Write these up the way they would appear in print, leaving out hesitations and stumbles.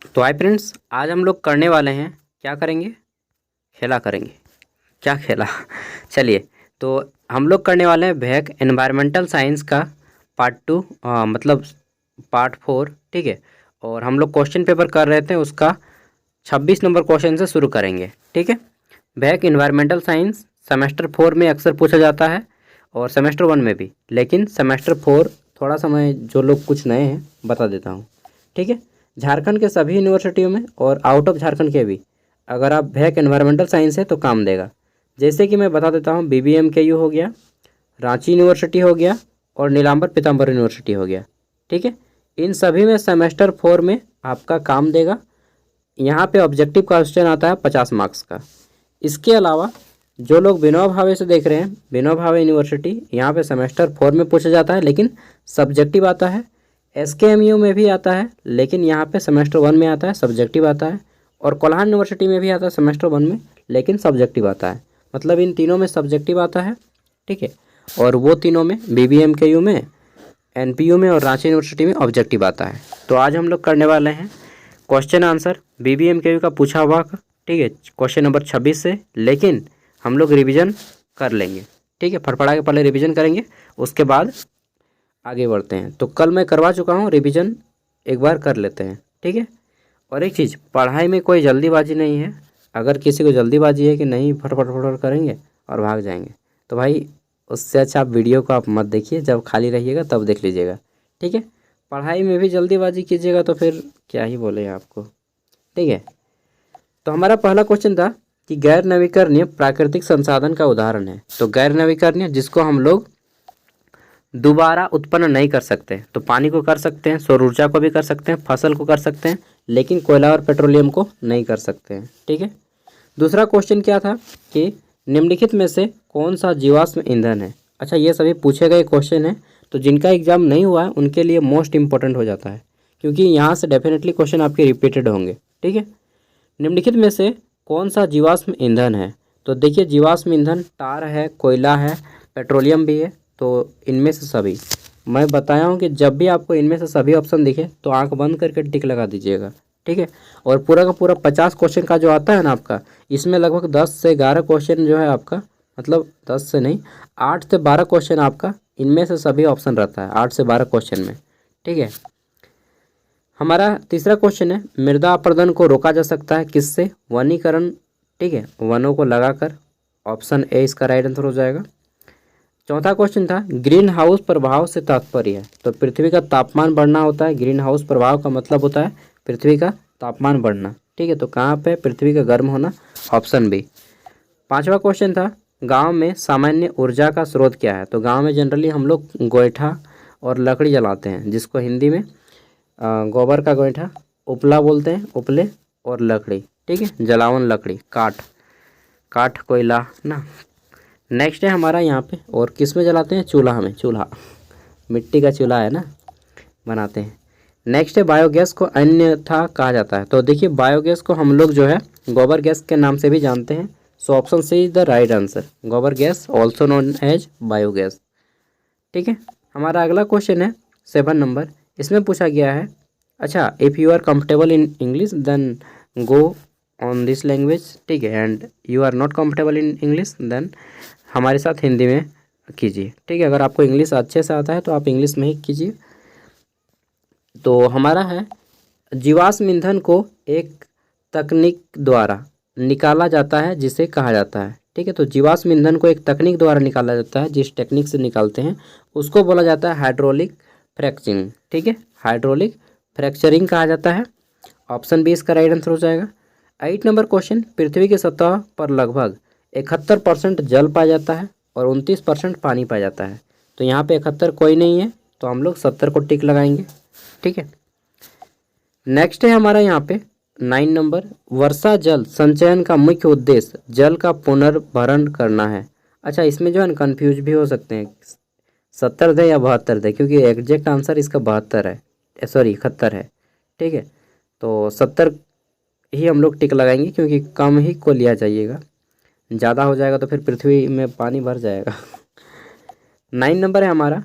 तो hi friends, आज हम लोग करने वाले हैं, क्या करेंगे, खेला करेंगे। क्या खेला चलिए, तो हम लोग करने वाले हैं भैक एनवायरमेंटल साइंस का पार्ट 2, मतलब पार्ट 4। ठीक है। और हम लोग क्वेश्चन पेपर कर रहे थे, उसका 26 नंबर क्वेश्चन से शुरू करेंगे। ठीक है। भैक एनवायरमेंटल साइंस सेमेस्टर 4 में अक्सर पूछा जाता है और सेमेस्टर 1 में भी, लेकिन सेमेस्टर 4 थोड़ा सा मैं जो लोग कुछ नए हैं बता देता हूँ। ठीक है। झारखंड के सभी यूनिवर्सिटियों में और आउट ऑफ झारखंड के भी, अगर आप भैक एनवायरमेंटल साइंस है तो काम देगा। जैसे कि मैं बता देता हूँ, BBMKU हो गया, रांची यूनिवर्सिटी हो गया और नीलांबर पीताम्बर यूनिवर्सिटी हो गया। ठीक है। इन सभी में सेमेस्टर 4 में आपका काम देगा। यहाँ पे ऑब्जेक्टिव क्वेश्चन आता है 50 मार्क्स का। इसके अलावा जो लोग विनोबा भावे से देख रहे हैं, विनोबा भावे यूनिवर्सिटी, यहाँ पे सेमेस्टर 4 में पूछा जाता है लेकिन सब्जेक्टिव आता है। SKMU में भी आता है लेकिन यहाँ पे सेमेस्टर 1 में आता है, सब्जेक्टिव आता है। और कोल्हान यूनिवर्सिटी में भी आता है सेमेस्टर 1 में, लेकिन सब्जेक्टिव आता है। मतलब इन तीनों में सब्जेक्टिव आता है। ठीक है। और वो तीनों में BBMKU में, NPU में और रांची यूनिवर्सिटी में ऑब्जेक्टिव आता है। तो आज हम लोग करने वाले हैं क्वेश्चन आंसर BBMKU का पूछा हुआ का। ठीक है, क्वेश्चन नंबर 26 से, लेकिन हम लोग रिवीजन कर लेंगे। ठीक है, फटफड़ा के पहले रिवीजन करेंगे, उसके बाद आगे बढ़ते हैं। तो कल मैं करवा चुका हूँ रिवीजन, एक बार कर लेते हैं। ठीक है। और एक चीज़, पढ़ाई में कोई जल्दीबाजी नहीं है। अगर किसी को जल्दीबाजी है कि नहीं फटफट फटफट करेंगे और भाग जाएंगे, तो भाई उससे अच्छा आप वीडियो को आप मत देखिए, जब खाली रहिएगा तब देख लीजिएगा। ठीक है। पढ़ाई में भी जल्दीबाजी कीजिएगा तो फिर क्या ही बोले आपको। ठीक है। तो हमारा पहला क्वेश्चन था कि गैर नवीकरणीय प्राकृतिक संसाधन का उदाहरण है। तो गैर नवीकरणीय जिसको हम लोग दोबारा उत्पन्न नहीं कर सकते, तो पानी को कर सकते हैं, सौर ऊर्जा को भी कर सकते हैं, फसल को कर सकते हैं, लेकिन कोयला और पेट्रोलियम को नहीं कर सकते हैं। ठीक है। दूसरा क्वेश्चन क्या था कि निम्नलिखित में से कौन सा जीवाश्म ईंधन है। अच्छा, ये सभी पूछे गए क्वेश्चन हैं, तो जिनका एग्जाम नहीं हुआ है उनके लिए मोस्ट इंपॉर्टेंट हो जाता है, क्योंकि यहाँ से डेफिनेटली क्वेश्चन आपके रिपीटेड होंगे। ठीक है। निम्नलिखित में से कौन सा जीवाश्म ईंधन है। तो देखिए, जीवाश्म ईंधन तार है, कोयला है, पेट्रोलियम भी है। तो इनमें से सभी मैं बताया हूँ कि जब भी आपको इनमें से सभी ऑप्शन दिखे तो आंख बंद करके टिक लगा दीजिएगा। ठीक है। और पूरा का पूरा 50 क्वेश्चन का जो आता है ना आपका, इसमें लगभग 10 से 11 क्वेश्चन जो है आपका, मतलब 10 से नहीं, 8 से 12 क्वेश्चन आपका इनमें से सभी ऑप्शन रहता है, 8 से 12 क्वेश्चन में। ठीक है। हमारा तीसरा क्वेश्चन है, मृदा अपरदन को रोका जा सकता है किससे। वनीकरण। ठीक है, वनों को लगाकर। ऑप्शन ए इसका राइट आंसर हो जाएगा। चौथा क्वेश्चन था, ग्रीन हाउस प्रभाव से तात्पर्य है। तो पृथ्वी का तापमान बढ़ना होता है। ग्रीन हाउस प्रभाव का मतलब होता है पृथ्वी का तापमान बढ़ना। ठीक है, तो कहाँ पे, पृथ्वी का गर्म होना। Option B. पांचवा क्वेश्चन था, गांव में सामान्य ऊर्जा का स्रोत क्या है। तो गांव में जनरली हम लोग गोईठा और लकड़ी जलाते हैं, जिसको हिंदी में गोबर का गोईठा, उपला बोलते हैं, उपले और लकड़ी। ठीक है, जलावन लकड़ी, काठ, काठ कोयला ना। नेक्स्ट है हमारा यहाँ पे, और किस में जलाते हैं, चूल्हा में, चूल्हा मिट्टी का चूल्हा है ना, बनाते हैं। नेक्स्ट है, बायोगैस को अन्यथा कहा जाता है। तो देखिए, बायोगैस को हम लोग जो है गोबर गैस के नाम से भी जानते हैं। So option C is the right answer, gobar gas also known as biogas. ठीक है। हमारा अगला क्वेश्चन है 7 नंबर, इसमें पूछा गया है, अच्छा, if you are comfortable in English then go on this language. ठीक है, and you are not comfortable in English then हमारे साथ हिंदी में कीजिए। ठीक है, अगर आपको इंग्लिश अच्छे से आता है तो आप इंग्लिश में ही कीजिए। तो हमारा है, जीवाश्म ईंधन को एक तकनीक द्वारा निकाला जाता है जिसे कहा जाता है। ठीक है, तो जीवाश्म ईंधन को एक तकनीक द्वारा निकाला जाता है, जिस टेक्निक से निकालते हैं उसको बोला जाता है हाइड्रोलिक फ्रैक्चरिंग। ठीक है, हाइड्रोलिक फ्रैक्चरिंग कहा जाता है। ऑप्शन बी इसका राइट आंसर हो जाएगा। 8 नंबर क्वेश्चन, पृथ्वी की सतह पर लगभग 71% जल पाया जाता है और 29% पानी पाया जाता है। तो यहाँ पे 71 कोई नहीं है, तो हम लोग 70 को टिक लगाएंगे। ठीक है। नेक्स्ट है हमारा यहाँ पे 9 नंबर, वर्षा जल संचयन का मुख्य उद्देश्य जल का पुनर्भरण करना है। अच्छा, इसमें जो है ना कन्फ्यूज भी हो सकते हैं, 70 दे या 72 दे, क्योंकि एग्जैक्ट आंसर इसका 72 है, सॉरी 71 है। ठीक है, तो 70 ही हम लोग टिक लगाएंगे, क्योंकि कम ही को लिया जाइएगा, ज़्यादा हो जाएगा तो फिर पृथ्वी में पानी भर जाएगा 9 नंबर है हमारा,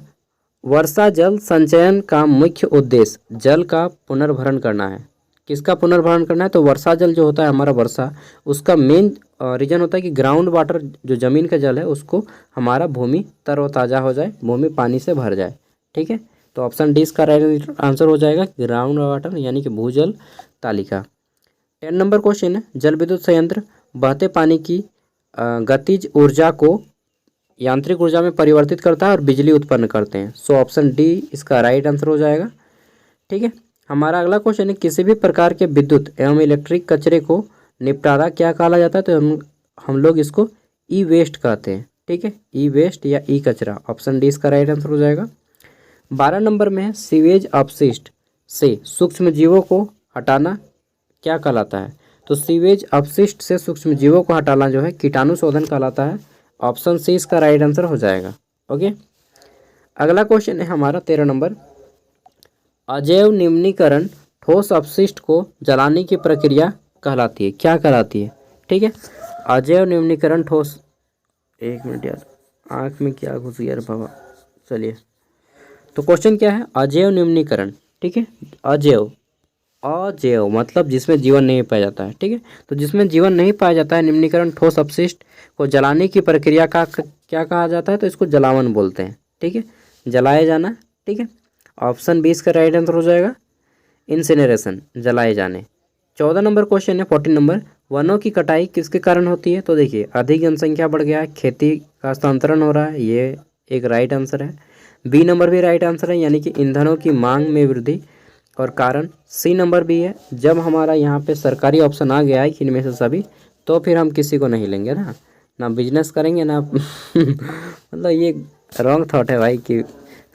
वर्षा जल संचयन का मुख्य उद्देश्य जल का पुनर्भरण करना है। किसका पुनर्भरण करना है, तो वर्षा जल जो होता है हमारा वर्षा, उसका मेन रीजन होता है कि ग्राउंड वाटर जो ज़मीन का जल है उसको हमारा भूमि तरोताज़ा हो जाए, भूमि पानी से भर जाए। ठीक है, तो ऑप्शन डी इसका राइट आंसर हो जाएगा ग्राउंड वाटर यानी कि भूजल तालिका। 10 नंबर क्वेश्चन है, जल विद्युत संयंत्र बहते पानी की गतिज ऊर्जा को यांत्रिक ऊर्जा में परिवर्तित करता है और बिजली उत्पन्न करते हैं। सो ऑप्शन डी इसका राइट आंसर हो जाएगा। ठीक है, हमारा अगला क्वेश्चन है, किसी भी प्रकार के विद्युत एवं इलेक्ट्रिक कचरे को निपटारा क्या कहा जाता है, तो हम लोग इसको ई वेस्ट कहते हैं। ठीक है, ई वेस्ट या ई कचरा, ऑप्शन डी इसका राइट आंसर हो जाएगा। 12 नंबर में है, सीवेज अपशिष्ट से सूक्ष्म जीवों को हटाना क्या कहलाता है, तो सीवेज अपशिष्ट से सूक्ष्म जीवों को हटाना जो है कीटाणु शोधन कहलाता है। ऑप्शन सी इसका राइट आंसर हो जाएगा। ओके, अगला क्वेश्चन है हमारा 13 नंबर, अजैव निम्नीकरण ठोस अपशिष्ट को जलाने की प्रक्रिया कहलाती है, क्या कहलाती है। ठीक है, अजैव निम्नीकरण ठोस, एक मिनट यार आँख में क्या घुस गया रे बाबा। चलिए, तो क्वेश्चन क्या है, अजैव निम्नीकरण। ठीक है, अजैव, अजैव मतलब जिसमें जीवन नहीं पाया जाता है। ठीक है, तो जिसमें जीवन नहीं पाया जाता है, निम्नीकरण ठोस अपशिष्ट को जलाने की प्रक्रिया का क्या कहा जाता है, तो इसको जलावन बोलते हैं। ठीक है, जलाए जाना। ठीक है, ऑप्शन 20 का राइट आंसर हो जाएगा इंसिनरेशन, जलाए जाने। 14 नंबर क्वेश्चन है 14 नंबर, वनों की कटाई किसके कारण होती है, तो देखिए अधिक जनसंख्या बढ़ गया है, खेती का हस्तांतरण हो रहा है, ये एक राइट आंसर है। बी नंबर भी राइट आंसर है, यानी कि ईंधनों की मांग में वृद्धि और कारण। सी नंबर भी है, जब हमारा यहाँ पे सरकारी ऑप्शन आ गया है कि इनमें से सभी, तो फिर हम किसी को नहीं लेंगे ना, ना बिजनेस करेंगे ना मतलब ये रॉन्ग थॉट है भाई कि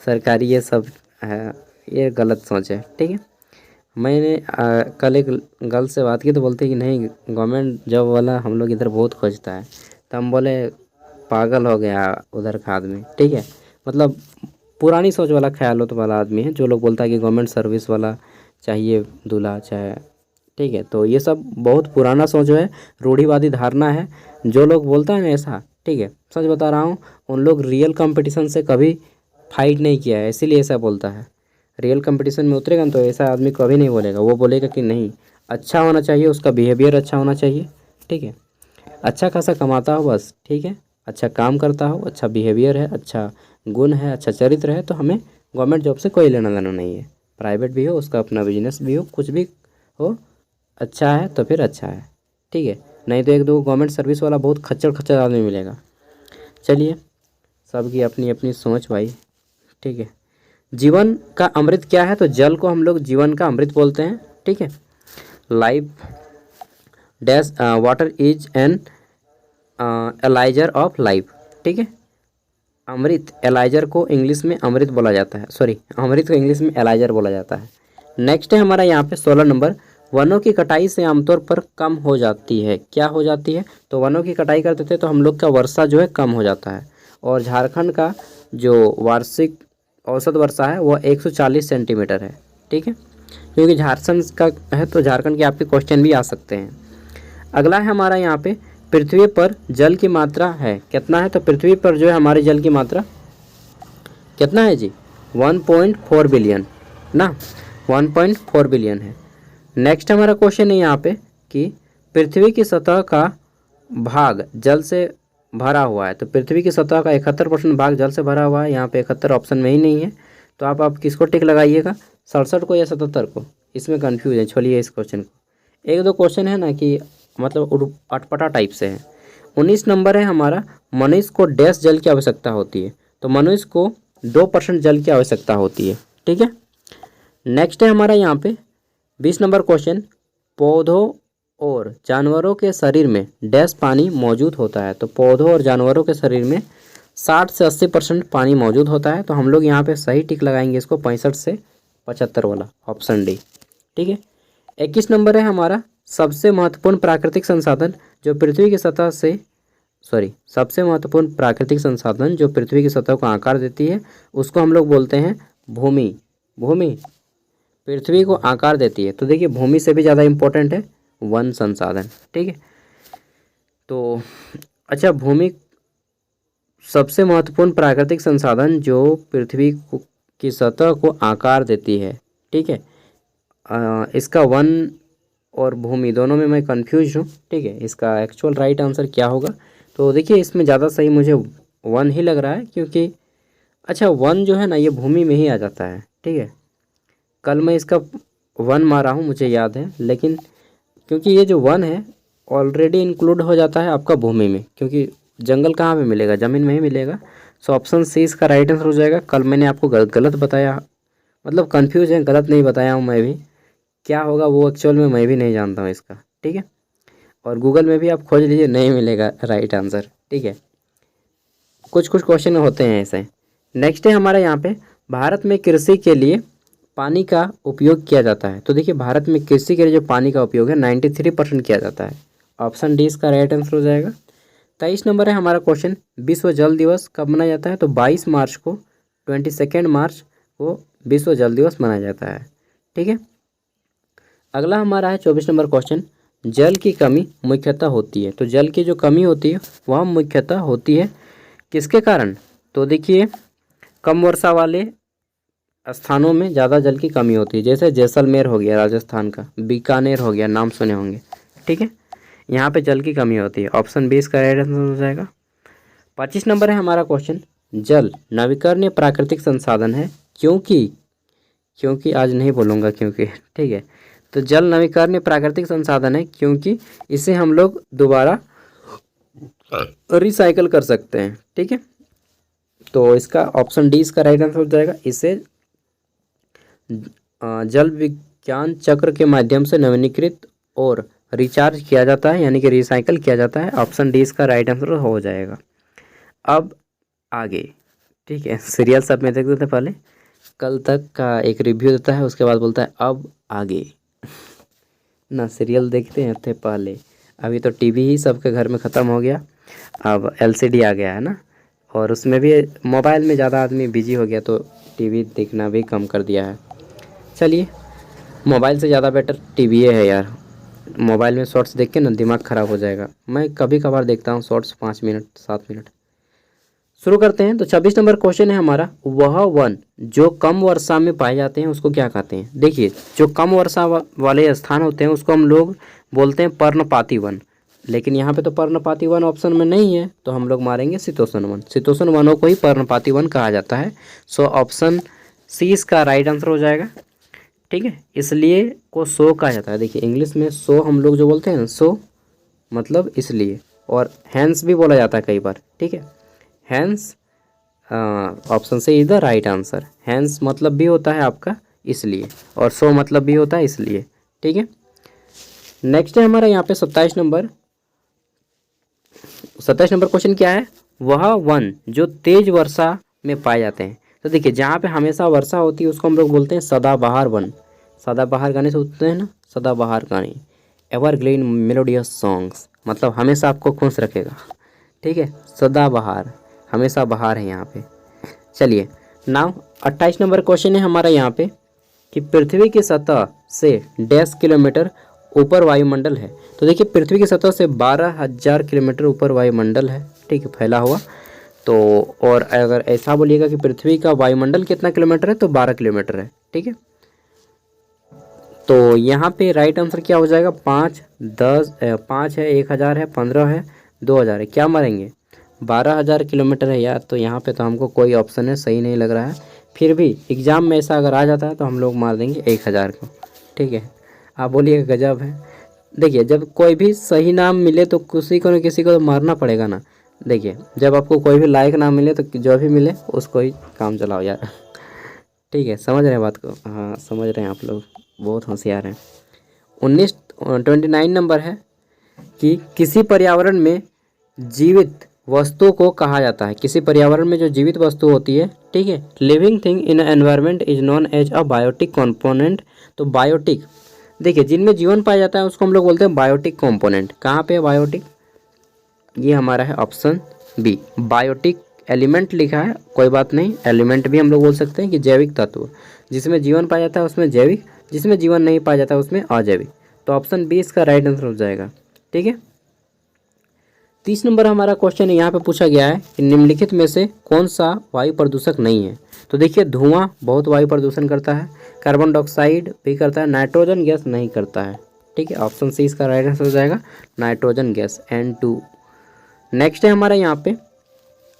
सरकारी ये सब है, ये गलत सोच है। ठीक है, मैंने कल एक गर्ल से बात की तो बोलते कि नहीं गवर्नमेंट जॉब वाला हम लोग इधर बहुत खोजता है, तो हम बोले पागल हो गया उधर का आदमी। ठीक है, मतलब पुरानी सोच वाला ख्याल हो तो वाला आदमी है जो लोग बोलता है कि गवर्नमेंट सर्विस वाला चाहिए दूल्हा चाहे। ठीक है, तो ये सब बहुत पुराना सोच है, रूढ़िवादी धारणा है जो लोग बोलता है ना ऐसा। ठीक है, सच बता रहा हूँ, उन लोग रियल कंपटीशन से कभी फाइट नहीं किया है, इसीलिए ऐसा बोलता है। रियल कंपटीशन में उतरेगा तो ऐसा आदमी कभी नहीं बोलेगा, वो बोलेगा कि नहीं अच्छा होना चाहिए, उसका बिहेवियर अच्छा होना चाहिए। ठीक है, अच्छा खासा कमाता हो बस, ठीक है, अच्छा काम करता हो, अच्छा बिहेवियर है, अच्छा गुण है, अच्छा चरित्र है, तो हमें गवर्नमेंट जॉब से कोई लेना देना नहीं है। प्राइवेट भी हो, उसका अपना बिजनेस भी हो, कुछ भी हो, अच्छा है तो फिर अच्छा है। ठीक है, नहीं तो एक दो गवर्नमेंट सर्विस वाला बहुत खच्चर खच्चर आदमी मिलेगा। चलिए, सबकी अपनी अपनी सोच भाई। ठीक है, जीवन का अमृत क्या है, तो जल को हम लोग जीवन का अमृत बोलते हैं। ठीक है, life dash water is an elixir of life. ठीक है, अमृत, एलाइजर को इंग्लिश में अमृत बोला जाता है, सॉरी अमृत को इंग्लिश में एलाइजर बोला जाता है। नेक्स्ट है हमारा यहाँ पे 16 नंबर, वनों की कटाई से आमतौर पर कम हो जाती है, क्या हो जाती है, तो वनों की कटाई करते थे तो हम लोग का वर्षा जो है कम हो जाता है। और झारखंड का जो वार्षिक औसत वर्षा है वह 140 सेंटीमीटर है। ठीक है, क्योंकि झारखंड का है तो झारखंड के आपके क्वेश्चन भी आ सकते हैं। अगला है हमारा यहाँ पे, पृथ्वी पर जल की मात्रा है कितना है, तो पृथ्वी पर जो है हमारे जल की मात्रा कितना है जी, 1.4 बिलियन ना, 1.4 बिलियन है। नेक्स्ट हमारा क्वेश्चन है यहाँ पे कि पृथ्वी की सतह का भाग जल से भरा हुआ है, तो पृथ्वी की सतह का 71% भाग जल से भरा हुआ है। यहाँ पे 71 ऑप्शन में ही नहीं है, तो आप किसको टिक लगाइएगा, 67 को या 77 को, इसमें कन्फ्यूज है। छोड़िए इस क्वेश्चन को, एक दो क्वेश्चन है ना कि मतलब अटपटा टाइप से है। 19 नंबर है हमारा, मनुष्य को डैश जल की आवश्यकता होती है, तो मनुष्य को 2% जल की आवश्यकता होती है। ठीक है, नेक्स्ट है हमारा यहाँ पे 20 नंबर क्वेश्चन, पौधों और जानवरों के शरीर में डैश पानी मौजूद होता है, तो पौधों और जानवरों के शरीर में 60 से 80% पानी मौजूद होता है, तो हम लोग यहाँ पे सही टिक लगाएंगे इसको 65 से 75 वाला, ऑप्शन डी। ठीक है, 21 नंबर है हमारा, सबसे महत्वपूर्ण प्राकृतिक संसाधन जो पृथ्वी की सतह से सबसे महत्वपूर्ण प्राकृतिक संसाधन जो पृथ्वी की सतह को आकार देती है उसको हम लोग बोलते हैं भूमि। भूमि पृथ्वी को आकार देती है, तो देखिए भूमि से भी ज़्यादा इम्पोर्टेंट है वन संसाधन। ठीक है, तो अच्छा, भूमि सबसे महत्वपूर्ण प्राकृतिक संसाधन जो पृथ्वी की सतह को आकार देती है। ठीक है, इसका वन और भूमि दोनों में मैं कंफ्यूज हूँ। ठीक है, इसका एक्चुअल राइट आंसर क्या होगा? तो देखिए इसमें ज़्यादा सही मुझे वन ही लग रहा है, क्योंकि अच्छा वन जो है ना ये भूमि में ही आ जाता है। ठीक है, कल मैं इसका वन मारा हूँ मुझे याद है, लेकिन क्योंकि ये जो वन है ऑलरेडी इंक्लूड हो जाता है आपका भूमि में, क्योंकि जंगल कहाँ पे मिलेगा? ज़मीन में ही मिलेगा। सो ऑप्शन सी इसका राइट आंसर हो जाएगा। कल मैंने आपको गलत बताया, मतलब कंफ्यूज है, गलत नहीं बताया हूँ मैं भी। क्या होगा वो एक्चुअल में मैं भी नहीं जानता हूँ इसका। ठीक है, और गूगल में भी आप खोज लीजिए, नहीं मिलेगा राइट आंसर। ठीक है, कुछ कुछ क्वेश्चन होते हैं ऐसे। नेक्स्ट है हमारा यहाँ पे, भारत में कृषि के लिए पानी का उपयोग किया जाता है। तो देखिए भारत में कृषि के लिए जो पानी का उपयोग है 93% किया जाता है। ऑप्शन डी इसका राइट आंसर हो जाएगा। 23 नंबर है हमारा क्वेश्चन, विश्व जल दिवस कब मनाया जाता है? तो 22 मार्च को, 22 मार्च को विश्व जल दिवस मनाया जाता है। ठीक है, अगला हमारा है 24 नंबर क्वेश्चन, जल की कमी मुख्यतः होती है। तो जल की जो कमी होती है वह मुख्यतः होती है किसके कारण? तो देखिए कम वर्षा वाले स्थानों में ज़्यादा जल की कमी होती है, जैसे जैसलमेर हो गया राजस्थान का, बीकानेर हो गया, नाम सुने होंगे। ठीक है, यहाँ पे जल की कमी होती है। ऑप्शन बी इसका राइट आंसर हो जाएगा। 25 नंबर है हमारा क्वेश्चन, जल नवीकरणीय प्राकृतिक संसाधन है क्योंकि आज नहीं बोलूँगा क्योंकि। ठीक है, तो जल नवीकरणीय प्राकृतिक संसाधन है क्योंकि इसे हम लोग दोबारा रिसाइकल कर सकते हैं। ठीक है, तो इसका ऑप्शन डी इसका राइट आंसर हो जाएगा। इसे जल विज्ञान चक्र के माध्यम से नवीनीकृत और रिचार्ज किया जाता है, यानी कि रिसाइकल किया जाता है। ऑप्शन डी इसका राइट आंसर हो जाएगा। अब आगे, ठीक है, सीरियल सब में देख देते पहले, कल तक का एक रिव्यू देता है, उसके बाद बोलता है अब आगे ना। सीरियल देखते हैं थे पहले, अभी तो टीवी ही सबके घर में ख़त्म हो गया, अब एलसीडी आ गया है ना, और उसमें भी मोबाइल में ज़्यादा आदमी बिजी हो गया, तो टीवी देखना भी कम कर दिया है। चलिए, मोबाइल से ज़्यादा बेटर टीवी है यार। मोबाइल में शॉर्ट्स देख के ना दिमाग ख़राब हो जाएगा। मैं कभी कभार देखता हूँ शॉर्ट्स 5 मिनट 7 मिनट। शुरू करते हैं। तो 26 नंबर क्वेश्चन है हमारा, वह वन जो कम वर्षा में पाए जाते हैं उसको क्या कहते हैं? देखिए जो कम वर्षा वाले स्थान होते हैं उसको हम लोग बोलते हैं पर्णपाती वन, लेकिन यहाँ पे तो पर्णपाती वन ऑप्शन में नहीं है, तो हम लोग मारेंगे शीतोष्ण वन। शीतोष्ण वनों को ही पर्णपाती वन कहा जाता है। सो ऑप्शन सी इसका राइट आंसर हो जाएगा। ठीक है, इसलिए को सो कहा जाता है। देखिए इंग्लिश में सो हम लोग जो बोलते हैं ना, सो मतलब इसलिए, और हैंस भी बोला जाता है कई बार। ठीक है, हैंस ऑप्शन से is the right answer. Hence मतलब भी होता है आपका इसलिए, और सो मतलब भी होता है इसलिए। ठीक है, नेक्स्ट है हमारा यहाँ पे 27 नंबर क्वेश्चन क्या है? वह वन जो तेज वर्षा में पाए जाते हैं। तो देखिए जहाँ पे हमेशा वर्षा होती है उसको हम लोग बोलते हैं सदाबहार वन। सदाबहार गाने सुनते हैं ना, सदाबहार गाने, एवरग्रीन मेलोडियस सॉन्ग्स, मतलब हमेशा आपको खुश रखेगा। ठीक है, सदाबहार, हमेशा बहार है यहाँ पे। चलिए नाउ 28 नंबर क्वेश्चन है हमारा यहाँ पे कि पृथ्वी की सतह से डैश किलोमीटर ऊपर वायुमंडल है। तो देखिए पृथ्वी की सतह से 12,000 किलोमीटर ऊपर वायुमंडल है। ठीक है, फैला हुआ। तो और अगर ऐसा बोलिएगा कि पृथ्वी का वायुमंडल कितना किलोमीटर है, तो 12 किलोमीटर है। ठीक है, तो यहाँ पे राइट आंसर क्या हो जाएगा? 5, 10, 5 है, 1,000 है, 15 है, 2,000 है। क्या मारेंगे? 12,000 किलोमीटर है यार। तो यहाँ पे तो हमको कोई ऑप्शन है सही नहीं लग रहा है। फिर भी एग्ज़ाम में ऐसा अगर आ जाता है तो हम लोग मार देंगे 1,000 को। ठीक है, आप बोलिएगा गजब है। देखिए जब कोई भी सही नाम मिले तो किसी को न किसी को तो मारना पड़ेगा ना। देखिए जब आपको कोई भी लायक नाम मिले तो जो भी मिले उसको ही काम चलाओ यार। ठीक है, समझ रहे हैं बात को? हाँ समझ रहे हैं आप लोग, बहुत होशियार हैं। 29 नंबर है कि किसी पर्यावरण में जीवित वस्तु को कहा जाता है। किसी पर्यावरण में जो जीवित वस्तु होती है, ठीक है, living thing in environment is known as a biotic component. तो बायोटिक, देखिए जिनमें जीवन पाया जाता है उसको हम लोग बोलते हैं बायोटिक कंपोनेंट। कहाँ पे है बायोटिक? ये हमारा है ऑप्शन बी, बायोटिक एलिमेंट लिखा है, कोई बात नहीं, एलिमेंट भी हम लोग बोल सकते हैं कि जैविक तत्व। जिसमें जीवन पाया जाता है उसमें जैविक, जिसमें जीवन नहीं पाया जाता है उसमें अजैविक। तो ऑप्शन बी इसका राइट आंसर हो जाएगा। ठीक है, 30 नंबर हमारा क्वेश्चन यहाँ पे पूछा गया है कि निम्नलिखित में से कौन सा वायु प्रदूषक नहीं है। तो देखिए धुआं बहुत वायु प्रदूषण करता है, कार्बन डाइऑक्साइड भी करता है, नाइट्रोजन गैस नहीं करता है। ठीक है, ऑप्शन सी इसका राइट आंसर हो जाएगा, नाइट्रोजन गैस N2। नेक्स्ट है हमारा यहाँ पे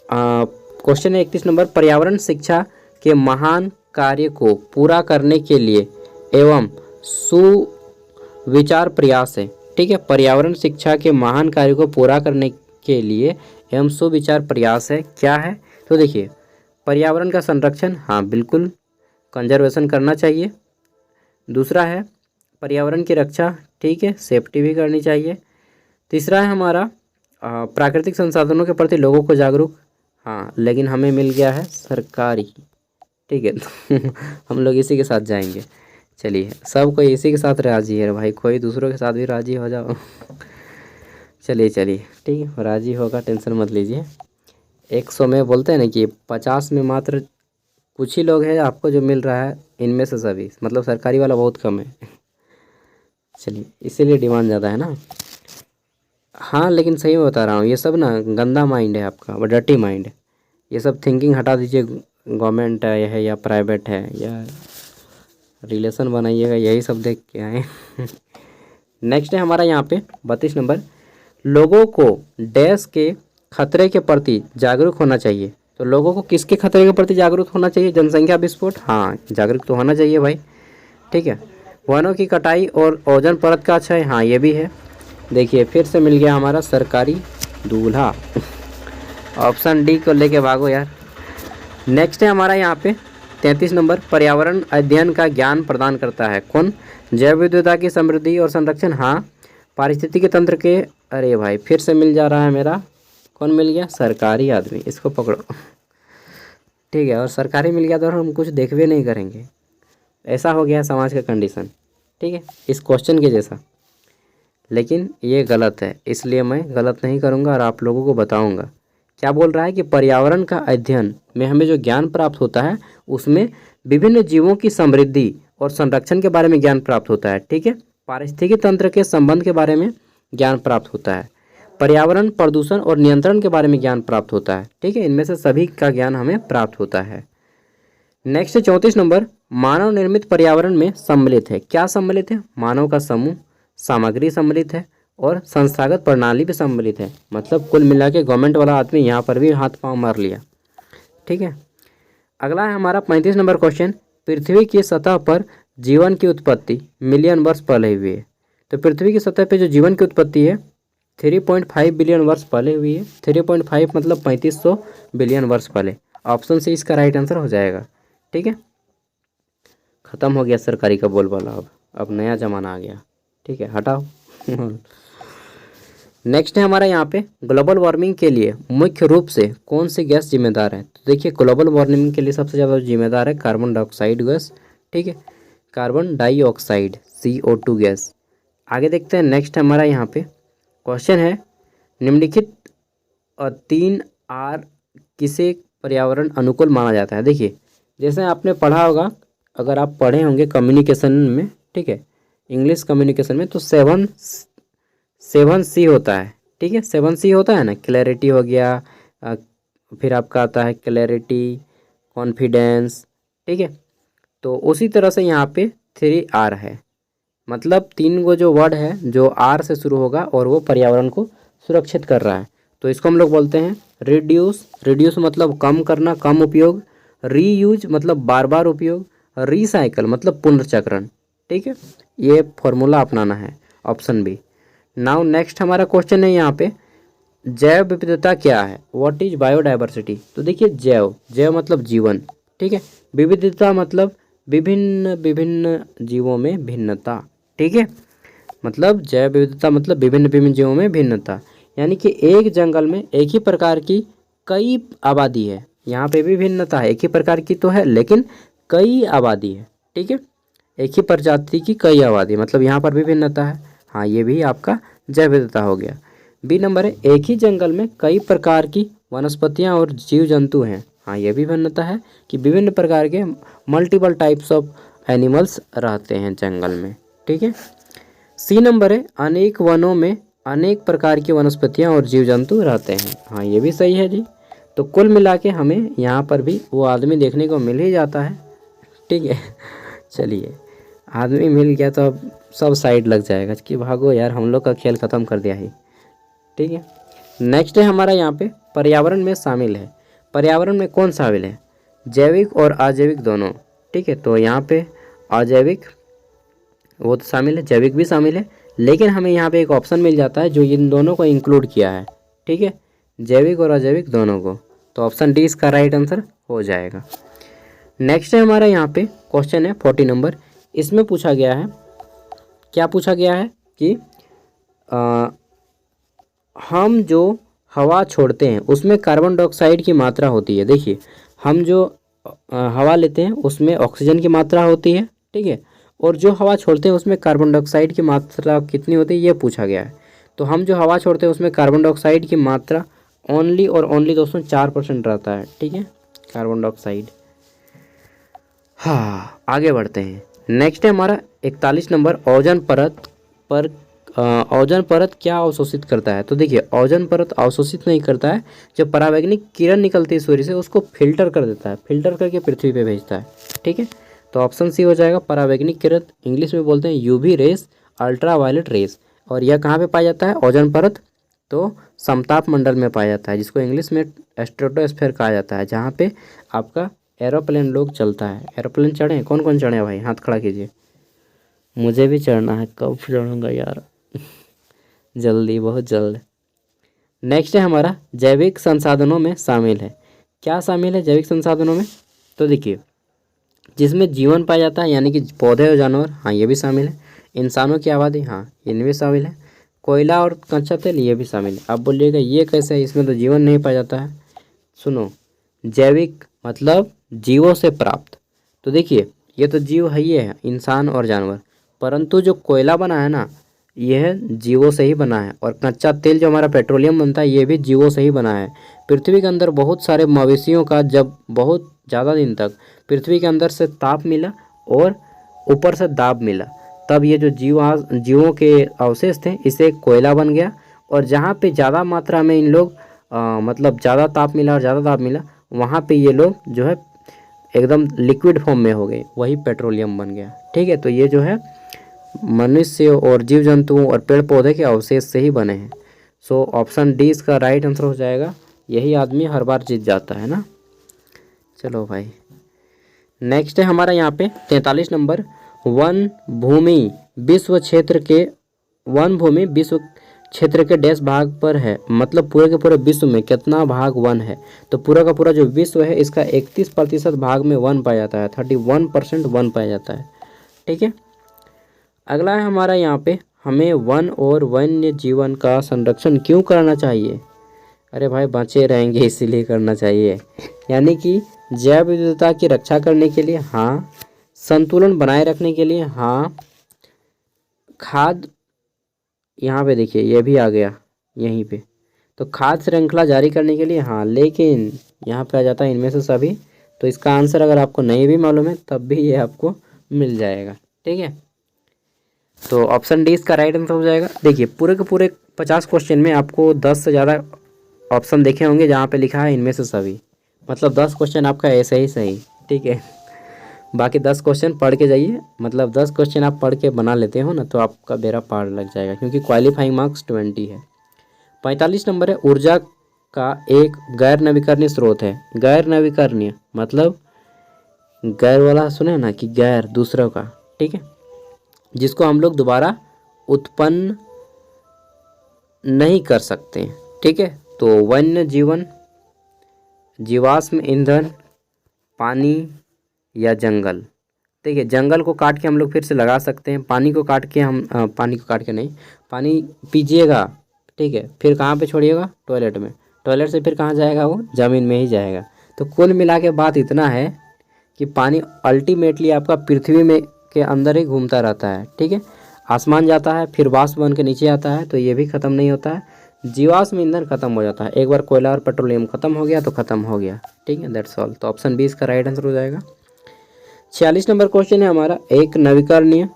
क्वेश्चन है 31 नंबर, पर्यावरण शिक्षा के महान कार्य को पूरा करने के लिए एवं सुविचार प्रयास है। ठीक है, पर्यावरण शिक्षा के महान कार्य को पूरा करने के लिए एवं सुविचार प्रयास है, क्या है? तो देखिए, पर्यावरण का संरक्षण, हाँ बिल्कुल कंजर्वेशन करना चाहिए। दूसरा है पर्यावरण की रक्षा, ठीक है, सेफ्टी भी करनी चाहिए। तीसरा है हमारा प्राकृतिक संसाधनों के प्रति लोगों को जागरूक, हाँ लेकिन हमें मिल गया है सरकारी, ठीक है तो हम लोग इसी के साथ जाएंगे। चलिए, सब कोई इसी के साथ राजी है भाई, कोई दूसरों के साथ भी राजी हो जाओ चलिए ठीक है, राजी होगा, टेंशन मत लीजिए। 100 में बोलते हैं ना कि 50 में मात्र कुछ ही लोग हैं आपको जो मिल रहा है, इनमें से सभी, मतलब सरकारी वाला बहुत कम है चलिए, इसीलिए डिमांड ज़्यादा है ना। हाँ लेकिन सही में बता रहा हूँ, ये सब ना गंदा माइंड है आपका, वो डर्टी माइंड है। ये सब थिंकिंग हटा दीजिए, गवर्नमेंट है या प्राइवेट है या रिलेशन बनाइएगा, यही सब देख के आए नेक्स्ट है हमारा यहाँ पे 32 नंबर, लोगों को डैश के खतरे के प्रति जागरूक होना चाहिए। तो लोगों को किसके खतरे के प्रति जागरूक होना चाहिए? जनसंख्या विस्फोट, हाँ जागरूक तो होना चाहिए भाई, ठीक है। वनों की कटाई और ओजोन परत का क्षय, हाँ ये भी है। देखिए फिर से मिल गया हमारा सरकारी दूल्हा ऑप्शन डी को लेके भागो यार। नेक्स्ट है हमारा यहाँ पे 33 नंबर, पर्यावरण अध्ययन का ज्ञान प्रदान करता है कौन? जैव विविधता की समृद्धि और संरक्षण, हाँ। पारिस्थितिकी तंत्र के, अरे भाई फिर से मिल जा रहा है मेरा, कौन मिल गया? सरकारी आदमी, इसको पकड़ो ठीक है, और सरकारी मिल गया तो हम कुछ देखबे नहीं करेंगे, ऐसा हो गया समाज का कंडीशन, ठीक है, इस क्वेश्चन के जैसा। लेकिन ये गलत है, इसलिए मैं गलत नहीं करूँगा और आप लोगों को बताऊँगा। क्या बोल रहा है कि पर्यावरण का अध्ययन में हमें जो ज्ञान प्राप्त होता है उसमें विभिन्न जीवों की समृद्धि और संरक्षण के बारे में ज्ञान प्राप्त होता है, ठीक है। पारिस्थितिकी तंत्र के संबंध के बारे में ज्ञान प्राप्त होता है, पर्यावरण प्रदूषण और नियंत्रण के बारे में ज्ञान प्राप्त होता है, ठीक है। इनमें से सभी का ज्ञान हमें प्राप्त होता है। नेक्स्ट 34 नंबर, मानव निर्मित पर्यावरण में सम्मिलित है, क्या सम्मिलित है? मानव का समूह, सामग्री सम्मिलित है और संस्थागत प्रणाली भी सम्मिलित है। मतलब कुल मिला के गवर्नमेंट वाला आदमी यहाँ पर भी हाथ पांव मार लिया, ठीक है। अगला है हमारा 35 नंबर क्वेश्चन, पृथ्वी की सतह पर जीवन की उत्पत्ति मिलियन वर्ष पहले हुई है। तो पृथ्वी की सतह पर जो जीवन की उत्पत्ति है 3.5 बिलियन वर्ष पहले हुई है। 3.5 मतलब 3500 बिलियन वर्ष पहले। ऑप्शन सी इसका राइट आंसर हो जाएगा, ठीक है। ख़त्म हो गया सरकारी का बोलबाला, अब नया ज़माना आ गया, ठीक है, हटाओ नेक्स्ट है हमारा यहाँ पे, ग्लोबल वार्मिंग के लिए मुख्य रूप से कौन सी गैस जिम्मेदार है? तो देखिए ग्लोबल वार्मिंग के लिए सबसे ज़्यादा जिम्मेदार है कार्बन डाइऑक्साइड गैस, ठीक है, कार्बन डाइऑक्साइड CO2 गैस। आगे देखते हैं, नेक्स्ट हमारा यहाँ पे क्वेश्चन है, निम्नलिखित 3R किसे पर्यावरण अनुकूल माना जाता है? देखिए जैसे आपने पढ़ा होगा, अगर आप पढ़े होंगे कम्युनिकेशन में, ठीक है, इंग्लिश कम्युनिकेशन में, तो 7C होता है, ठीक है। 7C होता है ना, क्लैरिटी हो गया, फिर आपका आता है क्लैरिटी, कॉन्फिडेंस, ठीक है। तो उसी तरह से यहाँ पे 3R है, मतलब 3 गो जो वर्ड है जो R से शुरू होगा और वो पर्यावरण को सुरक्षित कर रहा है। तो इसको हम लोग बोलते हैं रिड्यूस, रिड्यूस मतलब कम करना, कम उपयोग, रीयूज मतलब बार बार उपयोग, रिसाइकल मतलब पुनर्चक्रण, ठीक है। ये फॉर्मूला अपनाना है, ऑप्शन बी। नाउ नेक्स्ट हमारा क्वेश्चन है यहाँ पे, जैव विविधता क्या है? What is biodiversity? तो देखिए जैव, जैव मतलब जीवन, ठीक है, विविधता मतलब विभिन्न विभिन्न जीवों में भिन्नता, ठीक है। मतलब जैव विविधता मतलब विभिन्न विभिन्न जीवों में भिन्नता, यानी कि एक जंगल में एक ही प्रकार की कई आबादी है, यहाँ पे भी भिन्नता है, एक ही प्रकार की तो है लेकिन कई आबादी है, ठीक है, एक ही प्रजाति की कई आबादी, मतलब यहाँ पर भी भिन्नता है, हाँ ये भी आपका जैव विविधता हो गया। बी नंबर है, एक ही जंगल में कई प्रकार की वनस्पतियाँ और जीव जंतु हैं, हाँ ये भी भिन्नता है कि विभिन्न प्रकार के मल्टीपल टाइप्स ऑफ एनिमल्स रहते हैं जंगल में, ठीक है। सी नंबर है, अनेक वनों में अनेक प्रकार की वनस्पतियाँ और जीव जंतु रहते हैं, हाँ ये भी सही है जी। तो कुल मिला के हमें यहाँ पर भी वो आदमी देखने को मिल ही जाता है, ठीक है। चलिए आदमी मिल गया तो अब सब साइड लग जाएगा कि भागो यार, हम लोग का खेल ख़त्म कर दिया है। ठीक है, नेक्स्ट है हमारा यहाँ पे पर्यावरण में शामिल है। पर्यावरण में कौन शामिल है? जैविक और अजैविक दोनों। ठीक है, तो यहाँ पे अजैविक वो तो शामिल है, जैविक भी शामिल है, लेकिन हमें यहाँ पे एक ऑप्शन मिल जाता है जो इन दोनों को इंक्लूड किया है। ठीक है, जैविक और अजैविक दोनों को, तो ऑप्शन डी इसका राइट आंसर हो जाएगा। नेक्स्ट है हमारा यहाँ पे क्वेश्चन है 40 नंबर। इसमें पूछा गया है, क्या पूछा गया है कि हम जो हवा छोड़ते हैं उसमें कार्बन डाइऑक्साइड की मात्रा होती है। देखिए, हम जो हवा लेते हैं उसमें ऑक्सीजन की मात्रा होती है। ठीक है, और जो हवा छोड़ते हैं उसमें कार्बन डाइऑक्साइड की मात्रा कितनी होती है, ये पूछा गया है। तो हम जो हवा छोड़ते हैं उसमें कार्बन डाइऑक्साइड की मात्रा ओनली और ओनली दोस्तों 4% रहता है। ठीक है, कार्बन डाइऑक्साइड। हाँ, आगे बढ़ते हैं। नेक्स्ट है हमारा 41 नंबर, ओजोन परत पर ओजोन परत क्या अवशोषित करता है? तो देखिए, ओजोन परत अवशोषित नहीं करता है, जब परावैंगनिक किरण निकलती है सूर्य से उसको फिल्टर कर देता है, फिल्टर करके पृथ्वी पे भेजता है। ठीक है, तो ऑप्शन सी हो जाएगा, परावैंगनिक किरण इंग्लिश में बोलते हैं UV rays, ultraviolet rays. और यह कहाँ पे पाया जाता है? ओजोन परत तो समताप मंडल में पाया जाता है, जिसको इंग्लिश में स्ट्रेटोस्फेयर कहा जाता है, जहाँ पे आपका एरोप्लेन लोग चलता है। एरोप्लेन चढ़े हैं? कौन कौन चढ़े हैं भाई, हाथ खड़ा कीजिए। मुझे भी चढ़ना है, कब चढ़ूँगा यार जल्दी, बहुत जल्द। नेक्स्ट है हमारा जैविक संसाधनों में शामिल है। क्या शामिल है जैविक संसाधनों में? तो देखिए, जिसमें जीवन पाया जाता है, यानी कि पौधे और जानवर, हाँ ये भी शामिल है। इंसानों की आबादी, हाँ इनमें शामिल है। कोयला और कच्चा तेल, ये भी शामिल है। आप बोलिएगा ये कैसे है, इसमें तो जीवन नहीं पाया जाता है। सुनो, जैविक मतलब जीवों से प्राप्त। तो देखिए, ये तो जीव है, ये है इंसान और जानवर, परंतु जो कोयला बना है ना, यह जीवों से ही बना है। और कच्चा तेल जो हमारा पेट्रोलियम बनता है, ये भी जीवों से ही बना है। पृथ्वी के अंदर बहुत सारे मवेशियों का जब बहुत ज़्यादा दिन तक पृथ्वी के अंदर से ताप मिला और ऊपर से दाब मिला, तब ये जो जीवों के अवशेष थे, इसे कोयला बन गया। और जहाँ पे ज़्यादा मात्रा में इन लोग मतलब ज़्यादा ताप मिला और ज़्यादा दाब मिला, वहाँ पे ये लोग जो है एकदम लिक्विड फॉर्म में हो गए, वही पेट्रोलियम बन गया। ठीक है, तो ये जो है मनुष्य और जीव जंतुओं और पेड़ पौधे के अवशेष से ही बने हैं। सो ऑप्शन डी इसका राइट आंसर हो जाएगा। यही आदमी हर बार जीत जाता है ना। चलो भाई, नेक्स्ट है हमारा यहाँ पे 43 नंबर, वन भूमि विश्व क्षेत्र के डैश भाग पर है, मतलब पूरे के पूरे विश्व में कितना भाग वन है? तो पूरा का पूरा जो विश्व है, इसका 31% भाग में वन पाया जाता है, 31% वन पाया जाता है। ठीक है, अगला है हमारा यहाँ पे, हमें वन और वन्य जीवन का संरक्षण क्यों करना चाहिए? अरे भाई, बचे रहेंगे इसीलिए करना चाहिए, यानी कि जैव विविधता की रक्षा करने के लिए, हाँ, संतुलन बनाए रखने के लिए, हाँ, खाद, यहाँ पे देखिए ये भी आ गया यहीं पे, तो खाद श्रृंखला जारी करने के लिए, हाँ, लेकिन यहाँ पे आ जाता है इनमें से सभी। तो इसका आंसर अगर आपको नहीं भी मालूम है तब भी ये आपको मिल जाएगा। ठीक है, तो ऑप्शन डी इसका राइट आंसर हो जाएगा। देखिए, पूरे के पूरे 50 क्वेश्चन में आपको 10 से ज़्यादा ऑप्शन देखे होंगे जहाँ पे लिखा है इनमें से सभी, मतलब 10 क्वेश्चन आपका ऐसे ही सही। ठीक है, बाकी 10 क्वेश्चन पढ़ के जाइए, मतलब 10 क्वेश्चन आप पढ़ के बना लेते हो ना, तो आपका बेड़ा पार लग जाएगा, क्योंकि क्वालिफाइंग मार्क्स 20 है। 45 नंबर है, ऊर्जा का एक गैर नवीकरणीय स्रोत है। गैर नवीकरणीय मतलब गैर वाला सुने ना, कि गैर दूसरों का। ठीक है, जिसको हम लोग दोबारा उत्पन्न नहीं कर सकते। ठीक है, तो वन्य जीवन, जीवाश्म ईंधन, पानी या जंगल। देखिए, जंगल को काट के हम लोग फिर से लगा सकते हैं, पानी को काट के हम पानी को काट के नहीं, पानी पीजिएगा, ठीक है, फिर कहाँ पे छोड़िएगा? टॉयलेट में। टॉयलेट से फिर कहाँ जाएगा? वो ज़मीन में ही जाएगा। तो कुल मिला के बात इतना है कि पानी अल्टीमेटली आपका पृथ्वी में के अंदर ही घूमता रहता है। ठीक है, आसमान जाता है, फिर वाष्प बन के नीचे आता है, तो ये भी ख़त्म नहीं होता है। जीवाश्म ईंधन खत्म हो जाता है, एक बार कोयला और पेट्रोलियम खत्म हो गया तो ख़त्म हो गया। ठीक है, दैट्स ऑल। तो ऑप्शन बी इसका राइट आंसर हो जाएगा। 46 नंबर क्वेश्चन है हमारा, एक नवीकरणीय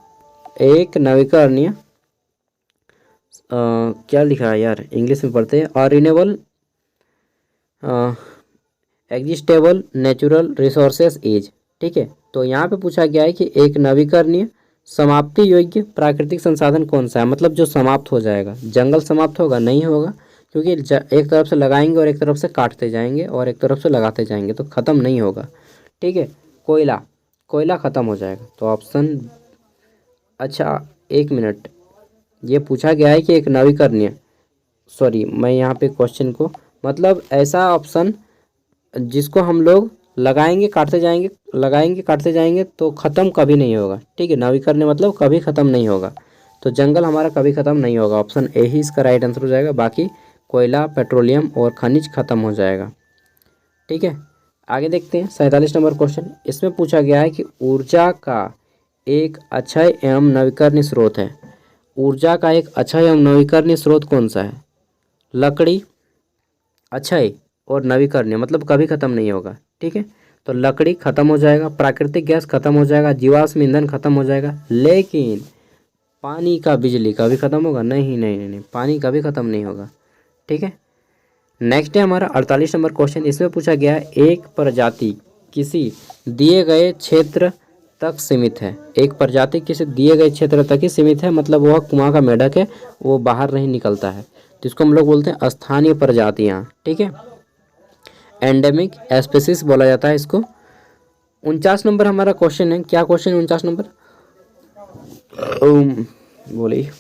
क्या लिखा है यार, इंग्लिश में पढ़ते हैं, और रिन्यूएबल एग्जिस्टेबल नेचुरल रिसोर्सेज इज। ठीक है, तो यहाँ पे पूछा गया है कि एक नवीकरणीय समाप्ति योग्य प्राकृतिक संसाधन कौन सा है? मतलब जो समाप्त हो जाएगा। जंगल समाप्त होगा? नहीं होगा, क्योंकि एक तरफ से लगाएंगे और एक तरफ से काटते जाएंगे और एक तरफ से लगाते जाएंगे तो ख़त्म नहीं होगा। ठीक है, कोयला, कोयला ख़त्म हो जाएगा। तो ऑप्शन, अच्छा 1 मिनट, ये पूछा गया है कि एक नवीकरणीय, सॉरी मैं यहाँ पे क्वेश्चन को, मतलब ऐसा ऑप्शन जिसको हम लोग लगाएंगे काटते जाएंगे, लगाएंगे काटते जाएंगे तो ख़त्म कभी नहीं होगा। ठीक है, नवीकरणीय मतलब कभी ख़त्म नहीं होगा। तो जंगल हमारा कभी ख़त्म नहीं होगा, ऑप्शन ए ही इसका राइट आंसर हो जाएगा। बाकी कोयला, पेट्रोलियम और खनिज ख़त्म हो जाएगा। ठीक है, आगे देखते हैं 47 नंबर क्वेश्चन। इसमें पूछा गया है कि ऊर्जा का एक अक्षय एवं नवीकरणीय स्रोत है। ऊर्जा का एक अक्षय एवं नवीकरणीय स्रोत कौन सा है? लकड़ी, अक्षय और नवीकरणीय मतलब कभी ख़त्म नहीं होगा। ठीक है, तो लकड़ी ख़त्म हो जाएगा, प्राकृतिक गैस ख़त्म हो जाएगा, जीवाश्म ईंधन ख़त्म हो जाएगा, लेकिन पानी का बिजली कभी ख़त्म होगा? नहीं नहीं नहीं नहीं, पानी कभी ख़त्म नहीं होगा। ठीक है, नेक्स्ट है हमारा 48 नंबर क्वेश्चन। इसमें पूछा गया है एक प्रजाति किसी दिए गए क्षेत्र तक सीमित है। एक प्रजाति किसी दिए गए क्षेत्र तक ही सीमित है, मतलब वह कुआं का मेंढक है, वो बाहर नहीं निकलता है, तो इसको हम लोग बोलते हैं स्थानीय प्रजातियाँ। ठीक है, एंडेमिक स्पीसीज बोला जाता है इसको। 49 नंबर हमारा क्वेश्चन है, क्या क्वेश्चन है 49 नंबर? बोलिए।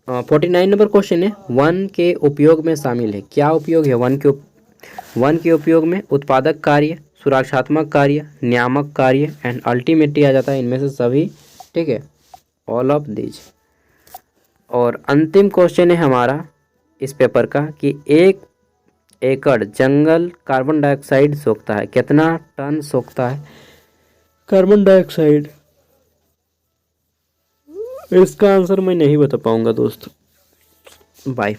49 नंबर क्वेश्चन है, वन के उपयोग में शामिल है। क्या उपयोग है वन के उपयोग में? उत्पादक कार्य, सुरक्षात्मक कार्य, नियामक कार्य एंड अल्टीमेटली आ जाता है इनमें से सभी। ठीक है, ऑल ऑफ दीज। और अंतिम क्वेश्चन है हमारा इस पेपर का कि 1 एकड़ जंगल कार्बन डाइऑक्साइड सोखता है। कितना टन सोखता है कार्बन डाइऑक्साइड? इसका आंसर मैं नहीं बता पाऊंगा दोस्त, बाय।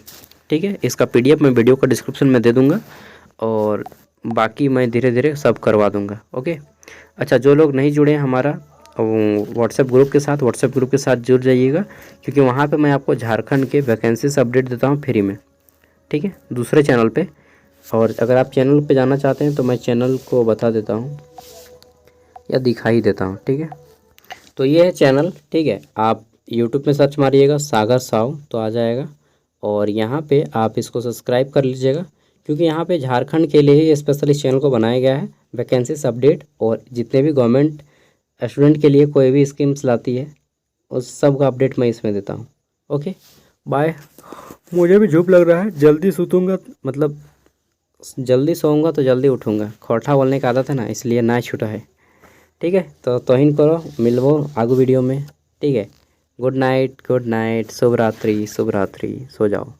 ठीक है, इसका पीडीएफ मैं वीडियो का डिस्क्रिप्शन में दे दूंगा और बाकी मैं धीरे धीरे सब करवा दूंगा। ओके, अच्छा जो लोग नहीं जुड़े हैं हमारा व्हाट्सएप ग्रुप के साथ जुड़ जाइएगा, क्योंकि वहाँ पे मैं आपको झारखंड के वैकेंसीज अपडेट देता हूँ फ्री में। ठीक है, दूसरे चैनल पे। और अगर आप चैनल पे जाना चाहते हैं तो मैं चैनल को बता देता हूँ या दिखा ही देता हूँ। ठीक है, तो ये है चैनल। ठीक है, आप यूट्यूब में सर्च मारिएगा सागर साव तो आ जाएगा, और यहाँ पे आप इसको सब्सक्राइब कर लीजिएगा, क्योंकि यहाँ पे झारखंड के लिए ही स्पेशल इस चैनल को बनाया गया है। वैकेंसीज अपडेट और जितने भी गवर्नमेंट स्टूडेंट के लिए कोई भी स्कीम्स लाती है उस सब का अपडेट मैं इसमें देता हूँ। Okay, bye. मुझे भी झूप लग रहा है, जल्दी सुतूँगा, मतलब जल्दी सोऊंगा तो जल्दी उठूँगा। खोटा बोलने का आदत है ना, इसलिए ना छूटा है। ठीक है, तो तोहिन करो, मिलबो आगू वीडियो में। ठीक है, गुड नाइट, शुभ रात्रि, सो जाओ।